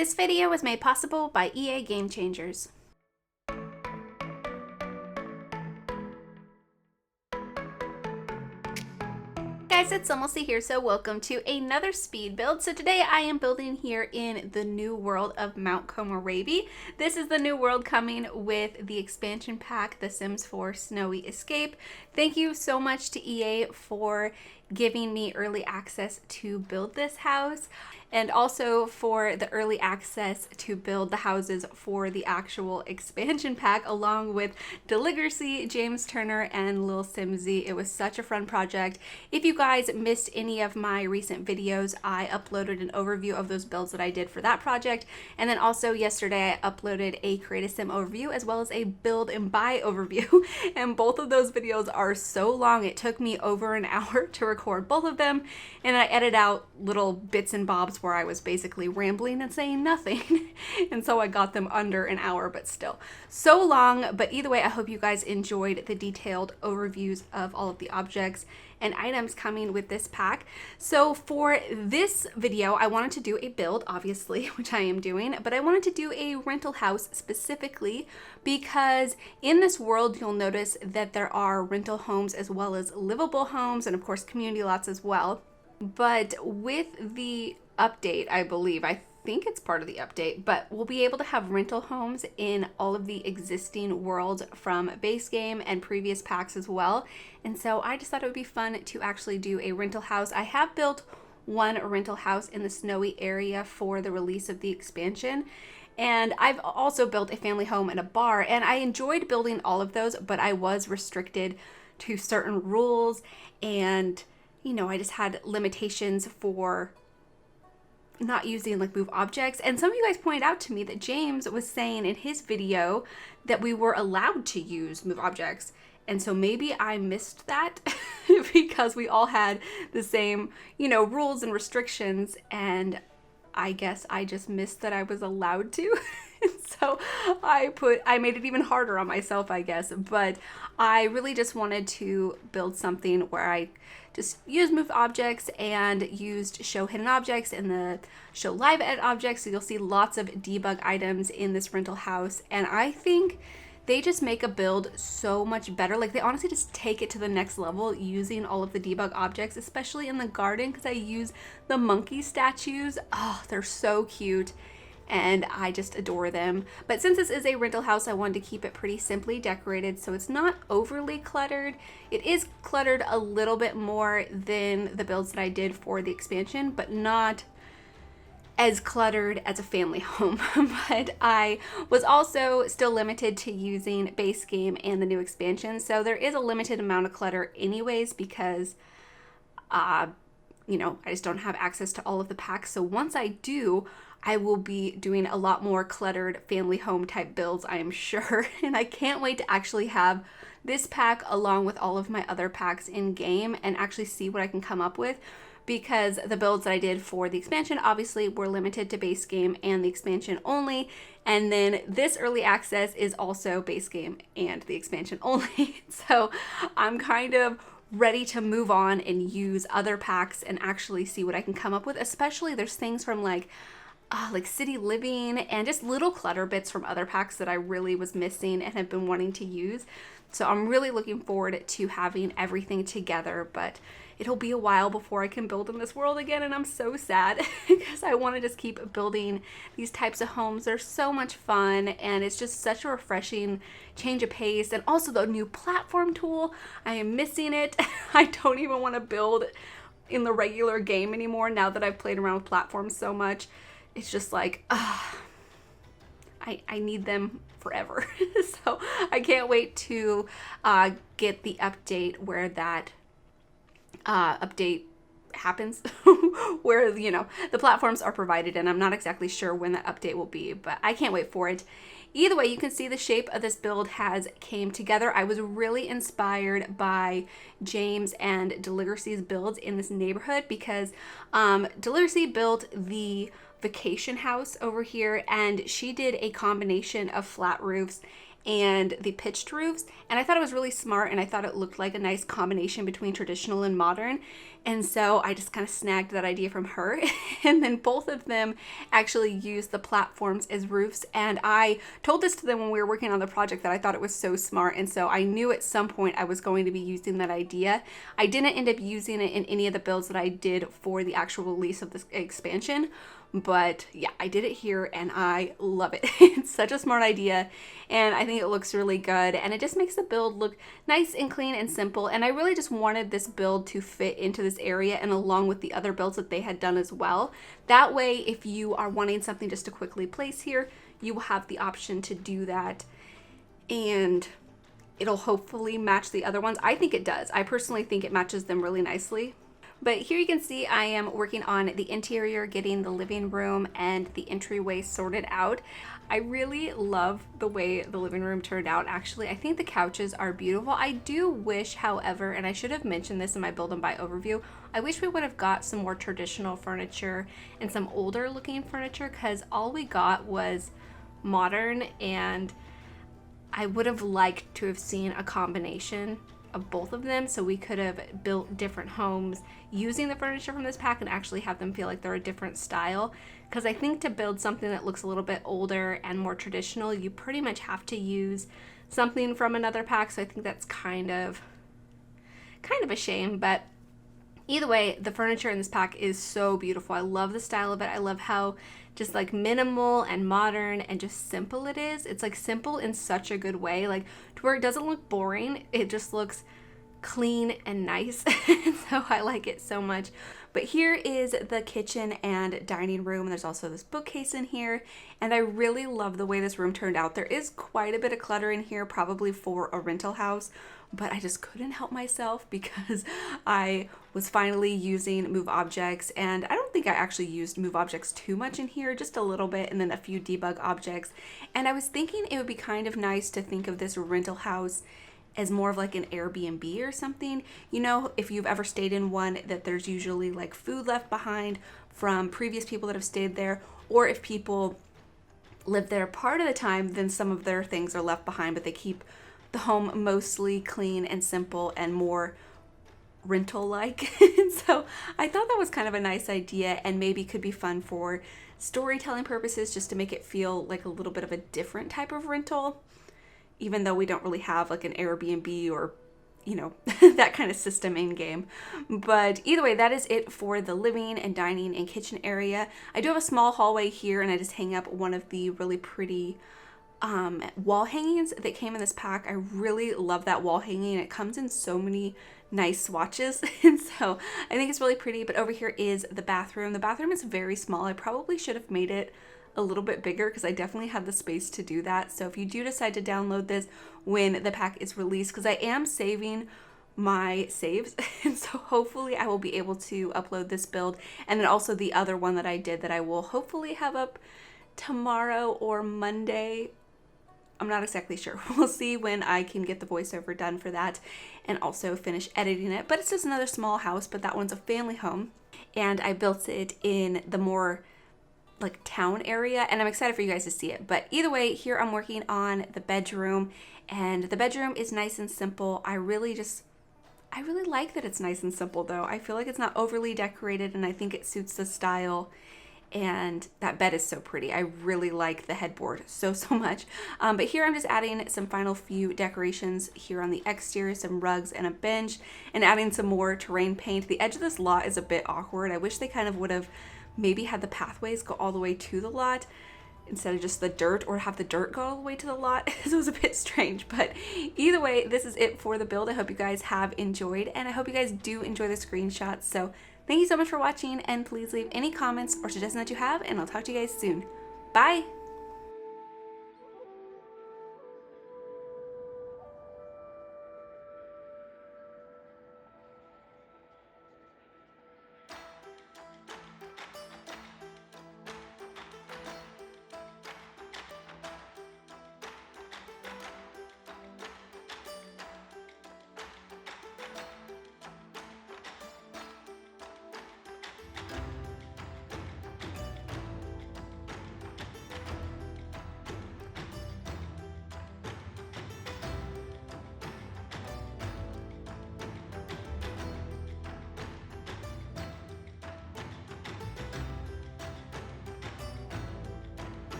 This video was made possible by EA Game Changers. Guys, it's SimLicy here, so welcome to another speed build. So today I am building here in the new world of Mount Komorebi. This is the new world coming with the expansion pack, The Sims 4 Snowy Escape. Thank you so much to EA for giving me early access to build this house, and also for the early access to build the houses for the actual expansion pack along with Deligracy, James Turner, and Lil Simsy. It was such a fun project. If you guys missed any of my recent videos, I uploaded an overview of those builds that I did for that project, and then also yesterday I uploaded a Create a Sim overview as well as a build and buy overview, and both of those videos are so long. It took me over an hour to record both of them, and I edited out little bits and bobs where I was basically rambling and saying nothing and so I got them under an hour, but still so long. But either way, I hope you guys enjoyed the detailed overviews of all of the objects and items coming with this pack. So for this video, I wanted to do a build, obviously, which I am doing, but I wanted to do a rental house specifically because in this world, you'll notice that there are rental homes as well as livable homes, and of course community lots as well. But with the update, I think it's part of the update, but we'll be able to have rental homes in all of the existing worlds from base game and previous packs as well. And so I just thought it would be fun to actually do a rental house. I have built one rental house in the snowy area for the release of the expansion. And I've also built a family home and a bar, and I enjoyed building all of those, but I was restricted to certain rules, and you know, I just had limitations for not using like move objects. And some of you guys pointed out to me that James was saying in his video that we were allowed to use move objects. And so maybe I missed that because we all had the same, you know, rules and restrictions, and I guess I just missed that I was allowed to. And so I made it even harder on myself, I guess. But I really just wanted to build something where I just used move objects and used show hidden objects and the show live edit objects. So you'll see lots of debug items in this rental house. And I think they just make a build so much better. Like, they honestly just take it to the next level using all of the debug objects, especially in the garden, because I use the monkey statues. Oh, they're so cute and I just adore them. But since this is a rental house, I wanted to keep it pretty simply decorated so it's not overly cluttered. It is cluttered a little bit more than the builds that I did for the expansion, but not as cluttered as a family home. But I was also still limited to using base game and the new expansion, so there is a limited amount of clutter anyways because you know, I just don't have access to all of the packs. So once I do, I will be doing a lot more cluttered family home type builds, I am sure. And I can't wait to actually have this pack along with all of my other packs in game and actually see what I can come up with, because the builds that I did for the expansion obviously were limited to base game and the expansion only. And then this early access is also base game and the expansion only. So I'm kind of ready to move on and use other packs and actually see what I can come up with. Especially there's things from like city living and just little clutter bits from other packs that I really was missing and have been wanting to use. So I'm really looking forward to having everything together, but it'll be a while before I can build in this world again, and I'm so sad because I want to just keep building these types of homes. They're so much fun, and it's just such a refreshing change of pace. And also the new platform tool, I am missing it. I don't even want to build in the regular game anymore now that I've played around with platforms so much. It's just like, I need them forever. So I can't wait to get the update where that update happens where, you know, the platforms are provided, and I'm not exactly sure when that update will be, but I can't wait for it. Either way, you can see the shape of this build has came together. I was really inspired by James and Deligracy's builds in this neighborhood because Deligracy built the vacation house over here, and she did a combination of flat roofs and the pitched roofs. And I thought it was really smart, and I thought it looked like a nice combination between traditional and modern. And so I just kind of snagged that idea from her. And then both of them actually used the platforms as roofs. And I told this to them when we were working on the project that I thought it was so smart. And so I knew at some point I was going to be using that idea. I didn't end up using it in any of the builds that I did for the actual release of this expansion. But yeah, I did it here and I love it. It's such a smart idea and I think it looks really good, and it just makes the build look nice and clean and simple. And I really just wanted this build to fit into this area and along with the other builds that they had done as well. That way, if you are wanting something just to quickly place here, you will have the option to do that, and it'll hopefully match the other ones. I think it does. I personally think it matches them really nicely. But here you can see I am working on the interior, getting the living room and the entryway sorted out. I really love the way the living room turned out. Actually, I think the couches are beautiful. I do wish, however, and I should have mentioned this in my build and buy overview, I wish we would have got some more traditional furniture and some older looking furniture, because all we got was modern, and I would have liked to have seen a combination of both of them, so we could have built different homes using the furniture from this pack and actually have them feel like they're a different style. Because I think to build something that looks a little bit older and more traditional, you pretty much have to use something from another pack. So I think that's kind of a shame, but either way, the furniture in this pack is so beautiful. I love the style of it. I love how just like minimal and modern and just simple it is. It's like simple in such a good way, like to where it doesn't look boring. It just looks clean and nice. So I like it so much. But here is the kitchen and dining room. There's also this bookcase in here, and I really love the way this room turned out. There is quite a bit of clutter in here, probably for a rental house, but I just couldn't help myself because I was finally using move objects, and I don't think I actually used move objects too much in here, just a little bit, and then a few debug objects. And I was thinking it would be kind of nice to think of this rental house as more of like an Airbnb or something. You know, if you've ever stayed in one, that there's usually like food left behind from previous people that have stayed there, or if people live there part of the time, then some of their things are left behind, but they keep the home mostly clean and simple and more rental-like. So I thought that was kind of a nice idea, and maybe could be fun for storytelling purposes, just to make it feel like a little bit of a different type of rental, even though we don't really have like an Airbnb or, you know, that kind of system in game. But either way, that is it for the living and dining and kitchen area. I do have a small hallway here, and I just hang up one of the really pretty wall hangings that came in this pack. I really love that wall hanging. It comes in so many nice swatches, and so I think it's really pretty. But over here is the bathroom. The bathroom is very small. I probably should have made it a little bit bigger because I definitely had the space to do that. So if you do decide to download this when the pack is released, because I am saving my saves, and so hopefully I will be able to upload this build, and then also the other one that I did that I will hopefully have up tomorrow or Monday. I'm not exactly sure. We'll see when I can get the voiceover done for that and also finish editing it. But it's just another small house, but that one's a family home, and I built it in the more like town area, and I'm excited for you guys to see it. But either way, here I'm working on the bedroom, and the bedroom is nice and simple. I really like that it's nice and simple though. I feel like it's not overly decorated, and I think it suits the style. And that bed is so pretty. I really like the headboard so much. But here I'm just adding some final few decorations here on the exterior, some rugs and a bench, and adding some more terrain paint. The edge of this lot is a bit awkward. I wish they kind of would have maybe had the pathways go all the way to the lot instead of just the dirt, or have the dirt go all the way to the lot. It was a bit strange, but either way, this is it for the build. I hope you guys have enjoyed, and I hope you guys do enjoy the screenshots. So thank you so much for watching, and please leave any comments or suggestions that you have, and I'll talk to you guys soon. Bye!